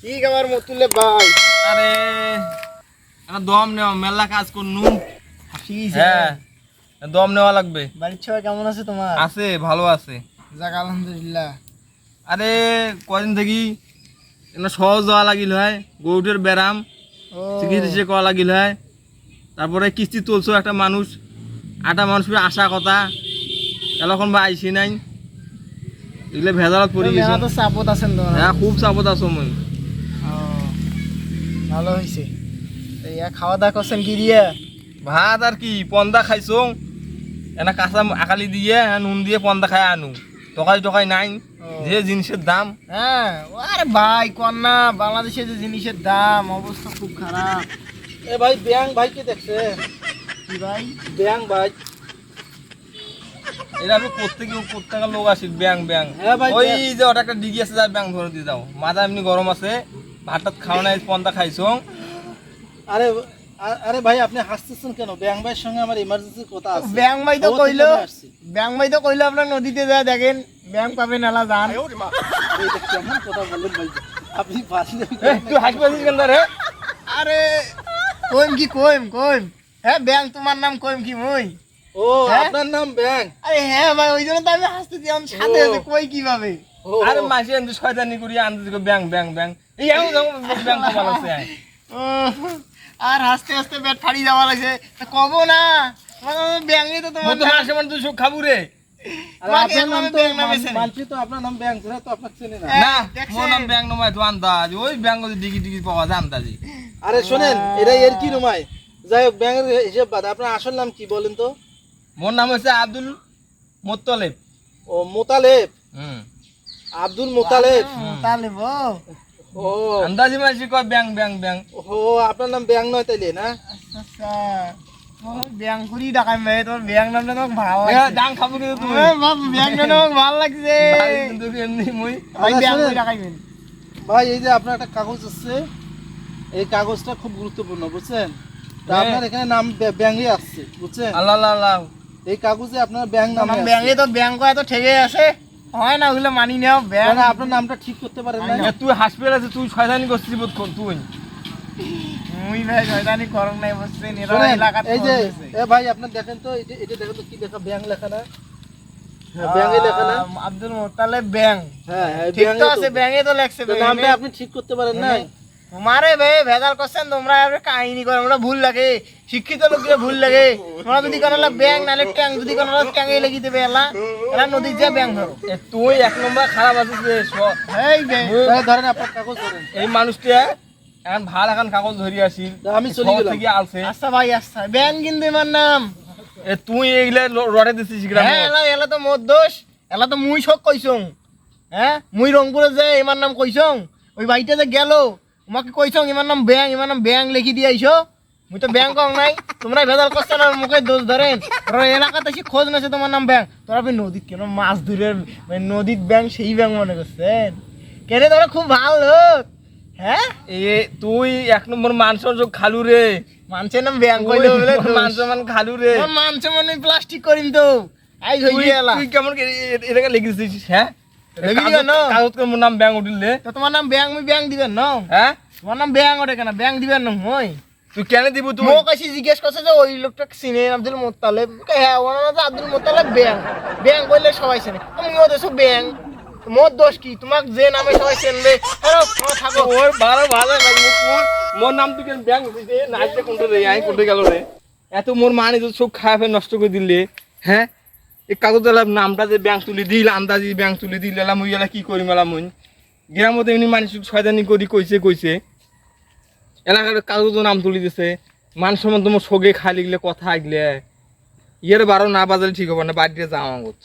কি খবর মতুলে ভাই? আরে একটা দম নেওয়া, মেলা কাজ করনু। হ্যাঁ, দম নেওয়া লাগবে। বাড়ির সবাই কেমন আছে তোমার? আছে, ভালো আছে। যাক আলহামদুলিল্লাহ। আরে কদিন থেকে একটা সহজ দেওয়া লাগিল হয়, গরুটের ব্যারাম ও চিকিৎসা করা লাগিল হয়। তারপরে কিস্তি তুলছো একটা মানুষ, আটা মানুষের আশা কথা এখন বা আইসি নাই, এগুলো ভেজালত পড়ে গেছে। তো চাপত আছেন তোমার? হ্যাঁ, খুব চাপত আছো মই। ভালো হয়েছে। খাওয়া দাওয়া করছেন কি দিয়ে? ভাত আর কি, পন্দা খাইছো এনা কাঁচা আকালি দিয়ে নুন দিয়ে পন্দা খাই আনু। টকাই টকাই নাই, যে জিনিসের দাম। হ্যাঁ, আরে ভাই কন্যা, বাংলাদেশে যে জিনিসের দাম অবস্থা খুব খারাপ। এ ভাই ব্যাং ভাই কে দেখছে? কি ভাই? ব্যাং ভাই, এরা আমি প্রত্যেক লোক আসি ব্যাং ব্যাং। হ্যাঁ ভাই, ওই যে ওটা একটা ডিগি আছে, যাই ব্যাং ধরে দিয়ে যাও। মাথা এমনি গরম আছে, ভাত টাত খাওয়া নাই, পন্দা খাইছো। আরে আরে ভাই আপনি হাসতেছেন কেন? ব্যাং ভাইয়ের সঙ্গে আমার ইমার্জেন্সি কথা আছে। ব্যাং ভাই তো খবর থেকে কইলো, আমি আসছি। ব্যাং ভাই তো কইলো আপনার নদীতে যা দেখেন ব্যাং পাবেন, এলা যান। এইটা কেমন কথা বললেন ভাই? আপনি পাশে তুই হাসি পাচ্ছিস কেন রে? আরে কইম কি কইম কইম? হ্যাঁ ব্যাং তোমার নাম কইম কি মই? ও হ্যাঁ? আপনার নাম ব্যাং? আরে হ্যাঁ ভাই, ওই জন্য তো আমি হাসতেছি। আমার সাথে ও। আছে কই কিভাবে? ও আরে মাসি আনতে শয়তানি করি আনতে ব্যাং ব্যাং ব্যাং। এই এমন ব্যাং কমাল আছে। ও, আর হাসতে হাসতে পেট ফাড়ি যাওয়া লাগছে। তা কব না ব্যাংই তো তোমার মতো মাসে মানে তুই সব খাবু রে। আরে তোমাকে আপনার নাম একভাবে তো ব্যাং নামে চেনে। মানছি তো, আপনার নাম ব্যাং, ধরে তো আপনাকে চেনে না। না, দেখছেন? মোর নাম ব্যাং নমায় তো আন্দাজ। ওই ব্যাং ডিগি ডিগি পাওয়া যায় আন্দাজি। আরে শোনেন, এটা এর কি নমায়? যাই হোক, ব্যাঙের হিসেব বাদ, আপনার আসল নাম কি বলেন তো? মোর নাম হচ্ছে আব্দুল মোত্তলেব। ও মোতালেব, হুম, আব্দুল মোতালেব। তাহলে বো ও আন্দাজি মাসি কয় ব্যাং ব্যাং ব্যাং। ও আপনার নাম ব্যাং নয় তাইলে না? আচ্ছা ব্যাং করি ডাকাই ভাই, তোমার ব্যাং নামটা তোমাকে ভালো এ, লাগছে। ডাং খাবো কিন্তু তুই। ব্যাং নামটা তোমাকে ভালো লাগছে। ভাই কিন্তু এমনি মই। ভাই আচ্ছা, ব্যাং শোনেন। করি ডাকাইবেন। ভাই এই যে আপনার একটা কাগজ আছে, এই কাগজটা খুব গুরুত্বপূর্ণ, বুঝছেন? তা হ্যাঁ। আপনার এখানে নাম ব্যাঙে আসছে, বুঝছেন? আল্লাহ আল্লাহ আল্লাহ। এই কাগজে আপনার ব্যাং নাম আমার ব্যাংকে তো ব্যাং করা তো ঠেকে আছে, হয় না ওগুলো মানি নাও ব্যাং। মানে আপনার নামটা ঠিক করতে পারেন না? এ, তুই হাসপাতাল আছে, তুই শয়তানি করছিস বোধ কর তুই। মুই ভাই শয়তানি করং নাই বুঝছেন, এরা শোনেন, এলাকাত এই যে চলতেছে। এ ভাই আপনার দেখেন তো, এটা দেখেন তো কি লেখা, ব্যাং লেখা না? হ্যাঁ, ব্যাঙে লেখা না? আব্দুল মোত্তালেব ব্যাং। হ্যাঁ হ্যাঁ, ঠিক তো ব্যাঙে আছে, তো। ব্যাঙে তো লেখছে তো ভাই। নামটা আপনি ঠিক করতে পারেন না? তোমারে ভাই ভেজাল করছেন তোমরা, আর কাহিনী করো, আমরা ভুল লাগে, শিক্ষিত লোকদের ভুল লাগে। তোমরা যদি কোনো ব্যাং নালে ট্যাং, যদি কোনো ট্যাঙে লেগে দেবে এলা, এলা নদীর যা ব্যাং ধরো। এ, তুই এক নম্বর খারাপ আছিস রে। এই ব্যাং ভাই ধরেন আপনার কাগজ ধরেন। এই মানুষটা এখন ভাল এখন কাগজ ধরি আসি, তা আমি চলে গেলাম। থেকে আলছে। আচ্ছা ভাই আচ্ছা, ব্যাং কিন্তু আমার নাম। এ, তুই এইগুলা রটে দিছিস গ্রামে। হ্যাঁ এলা এলা তো মোর দোষ, এলা তো মুই সব কইছং। হ্যাঁ মুই রংপুরে যে এমার নাম কইছং, ওই বাড়িতে যে গেল তোমাকে কইছং এমার নাম ব্যাং লিখি দিয়ে আইছো। মুই তো ব্যাং কং নাই, তোমরা ভেজাল করছো না, মুখে দোষ ধরেন। তোরা এলাকাতে এসে খোঁজ নেছে তোমার নাম ব্যাং, তোরা আপনি নদীত কেন মাছ ধরে মানে নদীত ব্যাং, সেই ব্যাং মনে করছেন কেন? তোরা খুব ভালো লোক। হ্যাঁ এ, তুই এক নম্বর মাংসর যোগ খালু রে। মানুষের নাম ব্যাং কইলে বলে মাংস মান খালু রে। মানুষ মানে প্লাস্টিক করিম তো আই হই তুই এলা। তুই কেমন এটাকে লিখেছিস? হ্যাঁ, লিখি কেন? কাগজ করে মোর নাম ব্যাং উঠিলে। তো তোমার নাম ব্যাং, মুই ব্যাং দিবেন না? হ্যাঁ, তোমার নাম ব্যাং ওঠে কেন? ব্যাং দিবেন না মই? তুই কেন দিব? তুই মোক এসে জিজ্ঞেস করছে যে ওই লোকটা চিনে আব্দুল মোত্তালেব। হ্যাঁ ওর নাম তো আব্দুল মোত্তালেব ব্যাং। ব্যাং বললে সবাই চেনে, তুমিও দেছো ব্যাং। মোর দোষ কি? তোমাক যে নামে সবাই চেনবে থাকো। ওর ভালো ভালো মোর নাম তুই কেন ব্যাং উঠিছে? নাচতে কোনটা রে, আই কোনটা গেল রে? এত মোর মানে তো সব খায় ফের নষ্ট করে দিলে। হ্যাঁ, এই কাগজ নামটা যে ব্যাংক তুলি দিল, আন্দাজি ব্যাংক তুলি দিল, এলা মুই এলা কি করি মেলা মুই গ্রাম মধ্যে এমনি মানুষ শয়তানি করি কইছে এলাকার কাগজ নাম তুলি দিছে। মান সম্মান তোমার সগে খালি গেলে কথা আগলে ইয়ের বারো না বাজালে ঠিক হবে না, বাড়িতে যাওয়া আমার